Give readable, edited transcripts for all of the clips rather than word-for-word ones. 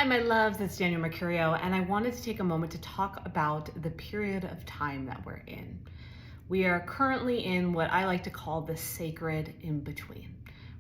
Hi, my loves, it's Daniel Mercurio, and I wanted to take a moment to talk about the period of time that we're in. We are currently in what I like to call the sacred in-between.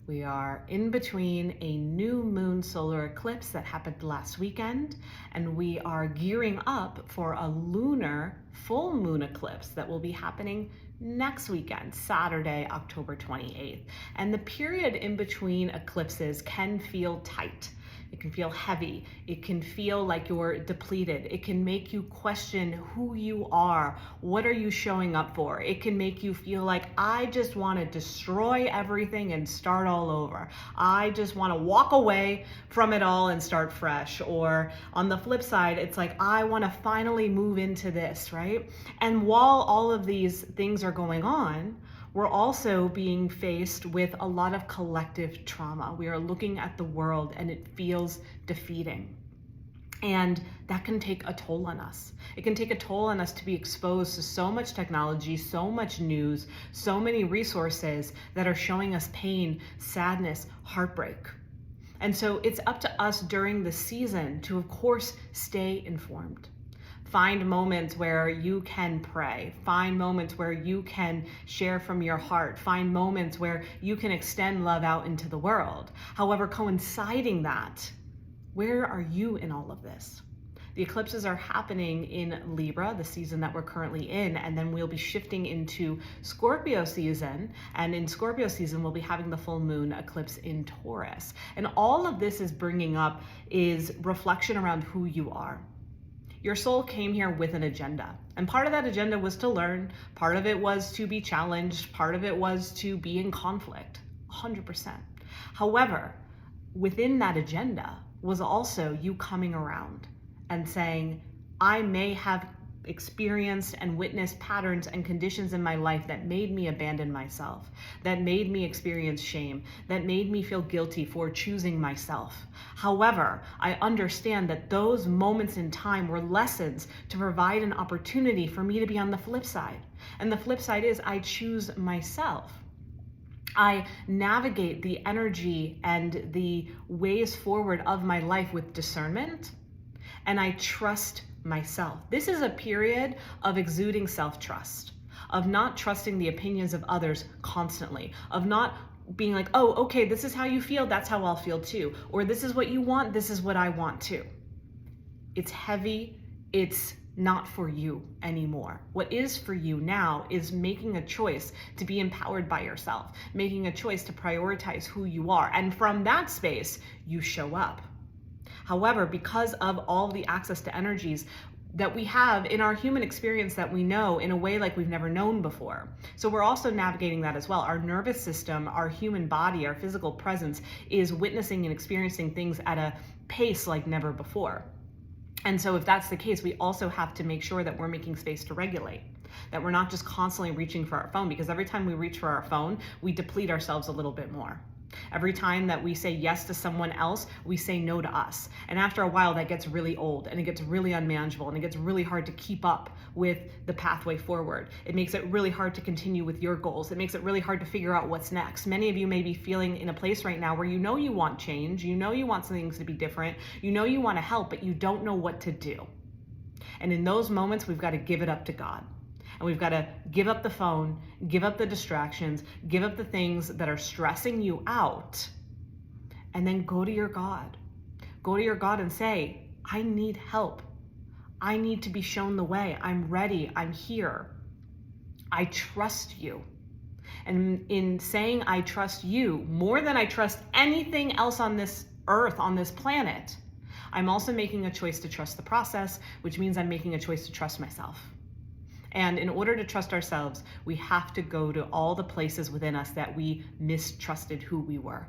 We are in between a new moon solar eclipse that happened last weekend, and we are gearing up for a lunar full moon eclipse that will be happening next weekend, Saturday, October 28th. And the period in between eclipses can feel tight. It can feel heavy. It can feel like you're depleted. It can make you question who you are. What are you showing up for? It can make you feel like, I just want to destroy everything and start all over. I just want to walk away from it all and start fresh. Or on the flip side, it's like, I want to finally move into this, right? And while all of these things are going on, we're also being faced with a lot of collective trauma. We are looking at the world and it feels defeating. And that can take a toll on us. It can take a toll on us to be exposed to so much technology, so much news, so many resources that are showing us pain, sadness, heartbreak. And so it's up to us during the season to, of course, stay informed. Find moments where you can pray. Find moments where you can share from your heart. Find moments where you can extend love out into the world. However, coinciding that, where are you in all of this? The eclipses are happening in Libra, the season that we're currently in, and then we'll be shifting into Scorpio season. And in Scorpio season, we'll be having the full moon eclipse in Taurus. And all of this is bringing up is reflection around who you are. Your soul came here with an agenda. And part of that agenda was to learn. Part of it was to be challenged. Part of it was to be in conflict, 100%. However, within that agenda was also you coming around and saying, I may have experienced and witnessed patterns and conditions in my life that made me abandon myself, that made me experience shame, that made me feel guilty for choosing myself. However, I understand that those moments in time were lessons to provide an opportunity for me to be on the flip side. And the flip side is I choose myself. I navigate the energy and the ways forward of my life with discernment, and I trust myself. This is a period of exuding self-trust, of not trusting the opinions of others constantly, of not being like, oh, okay, this is how you feel, that's how I'll feel too. Or this is what you want, this is what I want too. It's heavy, it's not for you anymore. What is for you now is making a choice to be empowered by yourself, making a choice to prioritize who you are. And from that space, you show up. However, because of all the access to energies that we have in our human experience that we know in a way like we've never known before. So we're also navigating that as well. Our nervous system, our human body, our physical presence is witnessing and experiencing things at a pace like never before. And so if that's the case, we also have to make sure that we're making space to regulate, that we're not just constantly reaching for our phone, because every time we reach for our phone, we deplete ourselves a little bit more. Every time that we say yes to someone else, we say no to us. And after a while, that gets really old and it gets really unmanageable and it gets really hard to keep up with the pathway forward. It makes it really hard to continue with your goals. It makes it really hard to figure out what's next. Many of you may be feeling in a place right now where you know you want change, you know you want things to be different, you know you want to help, but you don't know what to do. And in those moments, we've got to give it up to God. And we've got to give up the phone, give up the distractions, give up the things that are stressing you out, and then go to your God. Go to your God and say, I need help. I need to be shown the way. I'm ready. I'm here. I trust you. And in saying I trust you, more than I trust anything else on this earth, on this planet, I'm also making a choice to trust the process, which means I'm making a choice to trust myself. And in order to trust ourselves, we have to go to all the places within us that we mistrusted who we were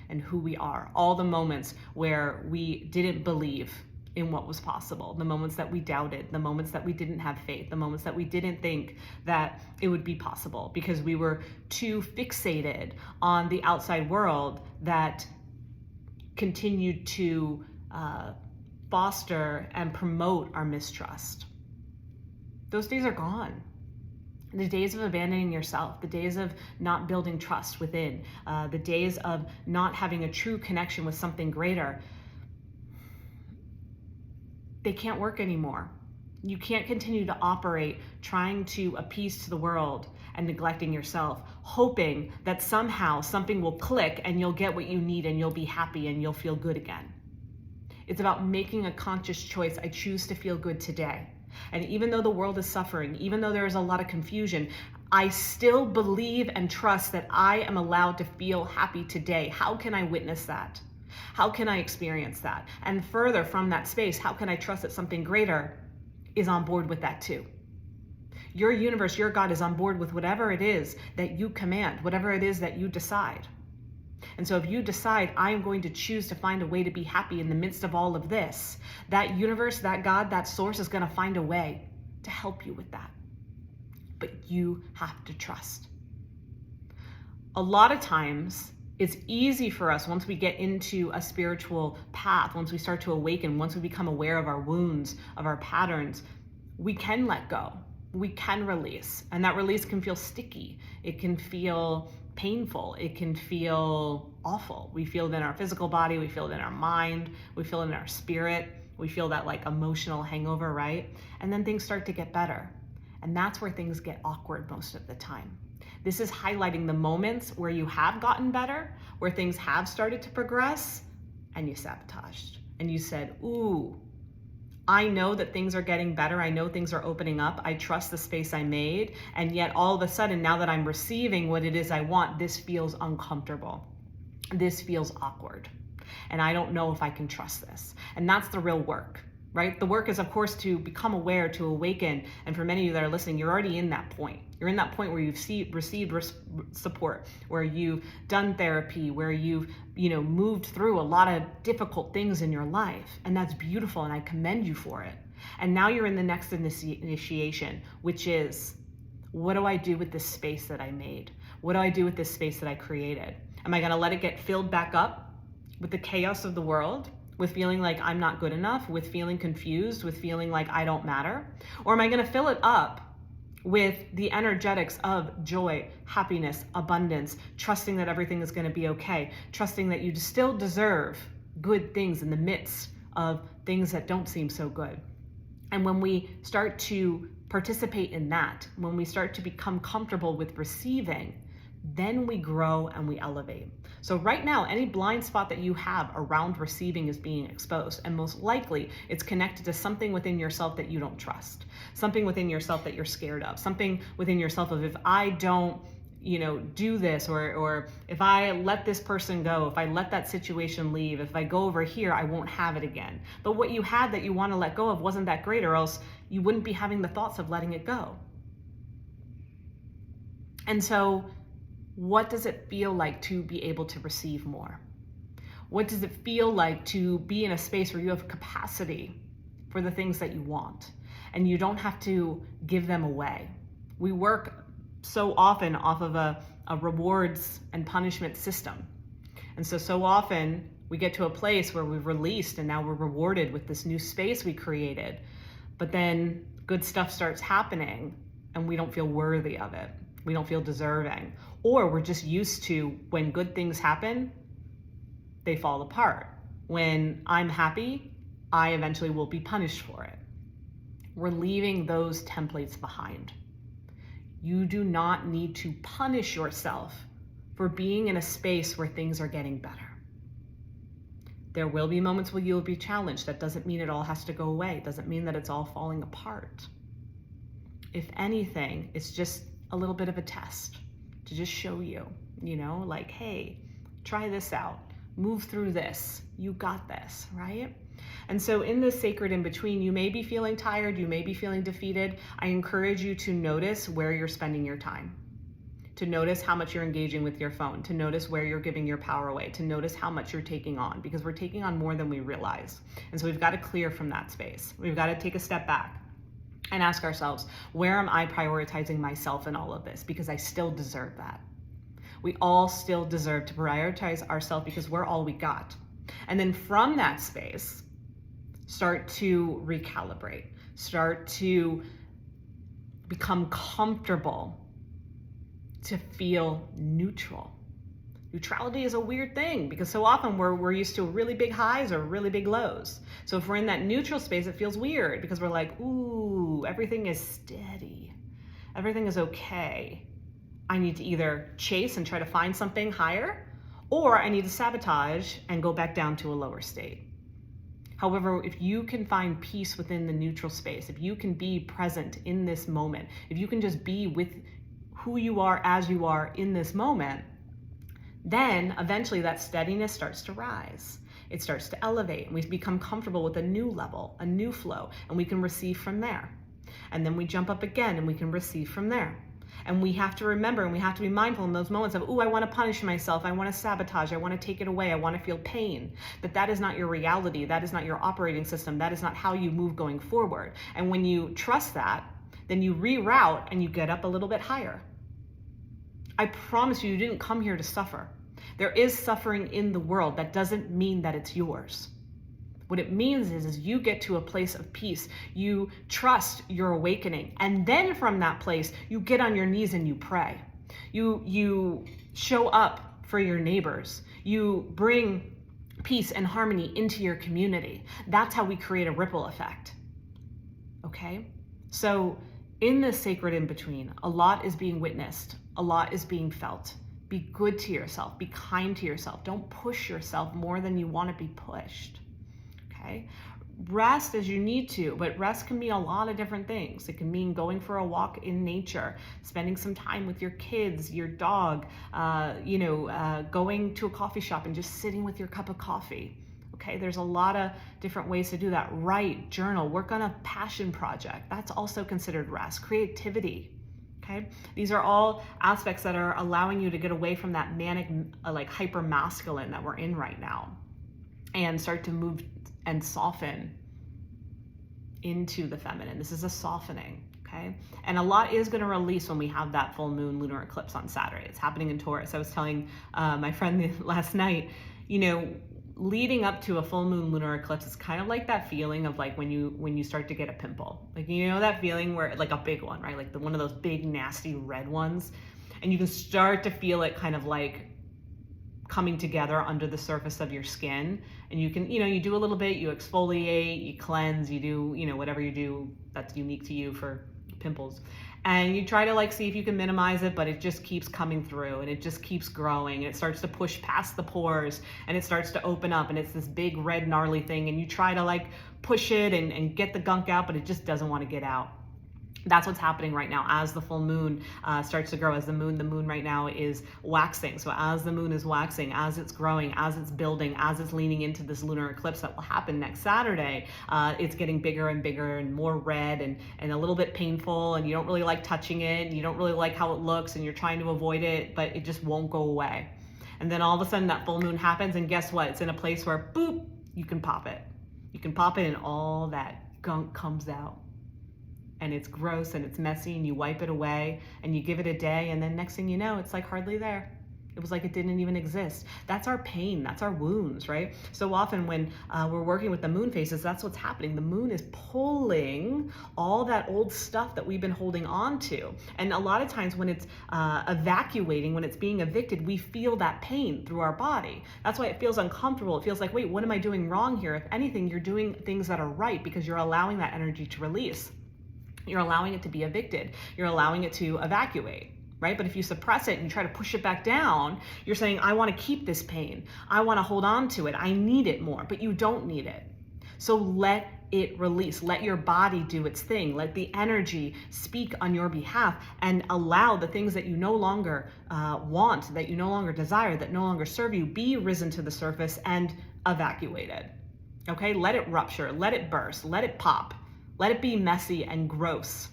and who we are. All the moments where we didn't believe in what was possible, the moments that we doubted, the moments that we didn't have faith, the moments that we didn't think that it would be possible because we were too fixated on the outside world that continued to foster and promote our mistrust. Those days are gone. The days of abandoning yourself, the days of not building trust within, the days of not having a true connection with something greater, they can't work anymore. You can't continue to operate trying to appease to the world and neglecting yourself, hoping that somehow something will click and you'll get what you need and you'll be happy and you'll feel good again. It's about making a conscious choice. I choose to feel good today. And even though the world is suffering, even though there is a lot of confusion, I still believe and trust that I am allowed to feel happy today. How can I witness that? How can I experience that? And further from that space, how can I trust that something greater is on board with that too? Your universe, your God is on board with whatever it is that you command, whatever it is that you decide. And so if you decide, I am going to choose to find a way to be happy in the midst of all of this, that universe, that God, that source is going to find a way to help you with that. But you have to trust. A lot of times, it's easy for us once we get into a spiritual path, once we start to awaken, once we become aware of our wounds, of our patterns, we can let go. We can release. And that release can feel sticky. It can feel painful. It can feel awful. We feel it in our physical body. We feel it in our mind. We feel it in our spirit. We feel that like emotional hangover, right? And then things start to get better. And that's where things get awkward most of the time. This is highlighting the moments where you have gotten better, where things have started to progress, and you sabotaged. And you said, ooh, I know that things are getting better. I know things are opening up. I trust the space I made. And yet all of a sudden, now that I'm receiving what it is I want, this feels uncomfortable. This feels awkward. And I don't know if I can trust this. And that's the real work, right? The work is, of course, to become aware, to awaken. And for many of you that are listening, you're already in that point. You're in that point where you've received support, where you've done therapy, where you've moved through a lot of difficult things in your life. And that's beautiful, and I commend you for it. And now you're in the next initiation, which is, what do I do with this space that I made? What do I do with this space that I created? Am I going to let it get filled back up with the chaos of the world? With feeling like I'm not good enough, with feeling confused, with feeling like I don't matter? Or am I going to fill it up with the energetics of joy, happiness, abundance, trusting that everything is going to be okay, trusting that you still deserve good things in the midst of things that don't seem so good? And when we start to participate in that, when we start to become comfortable with receiving, then we grow and we elevate. So right now, any blind spot that you have around receiving is being exposed. And most likely it's connected to something within yourself that you don't trust, something within yourself that you're scared of, something within yourself of, if I don't, do this, or if I let this person go, if I let that situation leave, if I go over here, I won't have it again. But what you had that you want to let go of wasn't that great, or else you wouldn't be having the thoughts of letting it go. And so what does it feel like to be able to receive more? What does it feel like to be in a space where you have capacity for the things that you want and you don't have to give them away? We work so often off of a rewards and punishment system. And so often we get to a place where we've released and now we're rewarded with this new space we created. But then good stuff starts happening and we don't feel worthy of it. We don't feel deserving. Or we're just used to, when good things happen, they fall apart. When I'm happy, I eventually will be punished for it. We're leaving those templates behind. You do not need to punish yourself for being in a space where things are getting better. There will be moments where you'll be challenged. That doesn't mean it all has to go away. It doesn't mean that it's all falling apart. If anything, it's just a little bit of a test to just show you, like, hey, try this out, move through this, you got this, right? And so in this sacred in between, you may be feeling tired, you may be feeling defeated. I encourage you to notice where you're spending your time, to notice how much you're engaging with your phone, to notice where you're giving your power away, to notice how much you're taking on, because we're taking on more than we realize. And so we've got to clear from that space. We've got to take a step back and ask ourselves, where am I prioritizing myself in all of this? Because I still deserve that. We all still deserve to prioritize ourselves because we're all we got. And then from that space, start to recalibrate, start to become comfortable, to feel neutral, Neutrality is a weird thing because so often we're used to really big highs or really big lows. So if we're in that neutral space, it feels weird because we're like, ooh, everything is steady. Everything is okay. I need to either chase and try to find something higher, or I need to sabotage and go back down to a lower state. However, if you can find peace within the neutral space, if you can be present in this moment, if you can just be with who you are as you are in this moment, then eventually that steadiness starts to rise. It starts to elevate and we become comfortable with a new level, a new flow, and we can receive from there. And then we jump up again and we can receive from there. And we have to remember and we have to be mindful in those moments of, ooh, I want to punish myself. I want to sabotage. I want to take it away. I want to feel pain. That is not your reality. That is not your operating system. That is not how you move going forward. And when you trust that, then you reroute and you get up a little bit higher. I promise you, you didn't come here to suffer. There is suffering in the world. That doesn't mean that it's yours. What it means is you get to a place of peace. You trust your awakening. And then from that place, you get on your knees and you pray. You show up for your neighbors. You bring peace and harmony into your community. That's how we create a ripple effect. Okay? So in this sacred in-between, a lot is being witnessed. A lot is being felt. Be good to yourself. Be kind to yourself. Don't push yourself more than you want to be pushed. Okay? Rest as you need to, but rest can mean a lot of different things. It can mean going for a walk in nature, spending some time with your kids, your dog, going to a coffee shop and just sitting with your cup of coffee. Okay, there's a lot of different ways to do that. Write, journal, work on a passion project. That's also considered rest. Creativity. Okay, these are all aspects that are allowing you to get away from that manic, hyper masculine that we're in right now, and start to move and soften into the feminine. This is a softening. Okay, and a lot is going to release when we have that full moon lunar eclipse on Saturday. It's happening in Taurus. I was telling my friend last night, leading up to a full moon lunar eclipse, it's kind of like that feeling of like when you start to get a pimple, that feeling where like a big one, right? Like one of those big nasty red ones, and you can start to feel it kind of like coming together under the surface of your skin, and you can you do a little bit, you exfoliate, you cleanse, you do whatever you do that's unique to you for pimples, and you try to see if you can minimize it, but it just keeps coming through and it just keeps growing and it starts to push past the pores and it starts to open up and it's this big red gnarly thing, and you try to push it and get the gunk out, but it just doesn't want to get out. That's what's happening right now as the full moon starts to grow. As the moon right now is waxing. So as the moon is waxing, as it's growing, as it's building, as it's leaning into this lunar eclipse that will happen next Saturday, it's getting bigger and bigger and more red and a little bit painful, and you don't really like touching it, and you don't really like how it looks, and you're trying to avoid it, but it just won't go away. And then all of a sudden that full moon happens, and guess what? It's in a place where, boop, you can pop it. You can pop it and all that gunk comes out. And it's gross and it's messy, and you wipe it away and you give it a day, and then next thing you know, it's like hardly there. It was like it didn't even exist. That's our pain, that's our wounds, right? So often when we're working with the moon phases, that's what's happening. The moon is pulling all that old stuff that we've been holding on to. And a lot of times when it's evacuating, when it's being evicted, we feel that pain through our body. That's why it feels uncomfortable. It feels like, wait, what am I doing wrong here? If anything, you're doing things that are right because you're allowing that energy to release. You're allowing it to be evicted. You're allowing it to evacuate, right? But if you suppress it and you try to push it back down, you're saying, I want to keep this pain. I want to hold on to it. I need it more, but you don't need it. So let it release. Let your body do its thing. Let the energy speak on your behalf, and allow the things that you no longer want, that you no longer desire, that no longer serve you, be risen to the surface and evacuated. Okay? Let it rupture. Let it burst. Let it pop. Let it be messy and gross,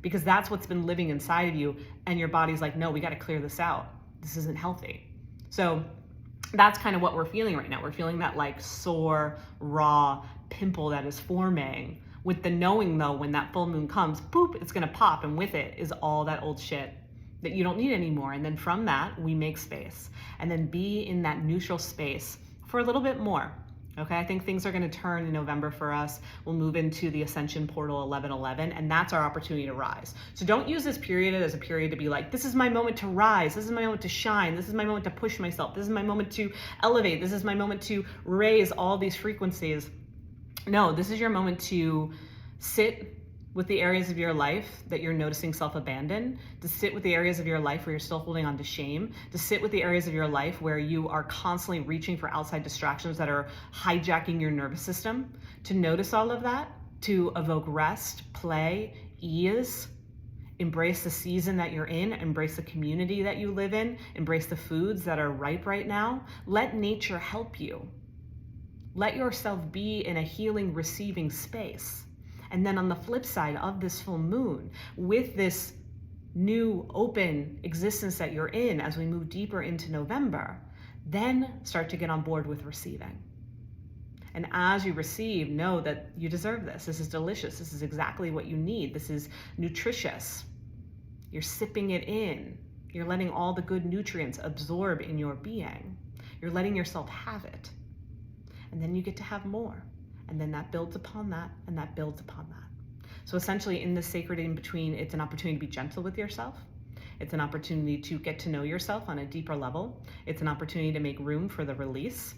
because that's what's been living inside of you, and your body's like, no, we got to clear this out. This isn't healthy. So that's kind of what we're feeling right now. We're feeling that sore, raw pimple that is forming, with the knowing though, when that full moon comes, poop, it's going to pop, and with it is all that old shit that you don't need anymore. And then from that, we make space, and then be in that neutral space for a little bit more. Okay, I think things are going to turn in November for us. We'll move into the Ascension Portal 1111, and that's our opportunity to rise. So don't use this period as a period to be like, this is my moment to rise. This is my moment to shine. This is my moment to push myself. This is my moment to elevate. This is my moment to raise all these frequencies. No, this is your moment to sit with the areas of your life that you're noticing self-abandon, to sit with the areas of your life where you're still holding on to shame, to sit with the areas of your life where you are constantly reaching for outside distractions that are hijacking your nervous system, to notice all of that, to evoke rest, play, ease, embrace the season that you're in, embrace the community that you live in, embrace the foods that are ripe right now. Let nature help you. Let yourself be in a healing, receiving space. And then on the flip side of this full moon, with this new open existence that you're in as we move deeper into November, then start to get on board with receiving. And as you receive, know that you deserve this. This is delicious. This is exactly what you need. This is nutritious. You're sipping it in. You're letting all the good nutrients absorb in your being. You're letting yourself have it. And then you get to have more. And then that builds upon that, and that builds upon that. So essentially in this sacred in between, it's an opportunity to be gentle with yourself. It's an opportunity to get to know yourself on a deeper level. It's an opportunity to make room for the release.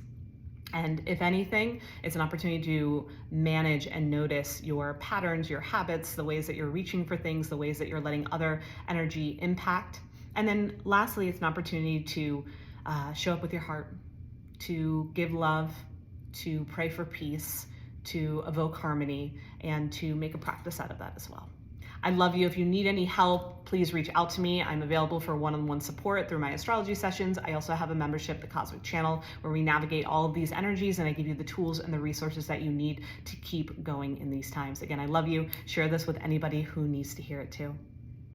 And if anything, it's an opportunity to manage and notice your patterns, your habits, the ways that you're reaching for things, the ways that you're letting other energy impact. And then lastly, it's an opportunity to show up with your heart, to give love, to pray for peace, to evoke harmony, and to make a practice out of that as well. I love you. If you need any help, please reach out to me. I'm available for one-on-one support through my astrology sessions. I also have a membership, the Cosmic Channel, where we navigate all of these energies, and I give you the tools and the resources that you need to keep going in these times. Again, I love you. Share this with anybody who needs to hear it too.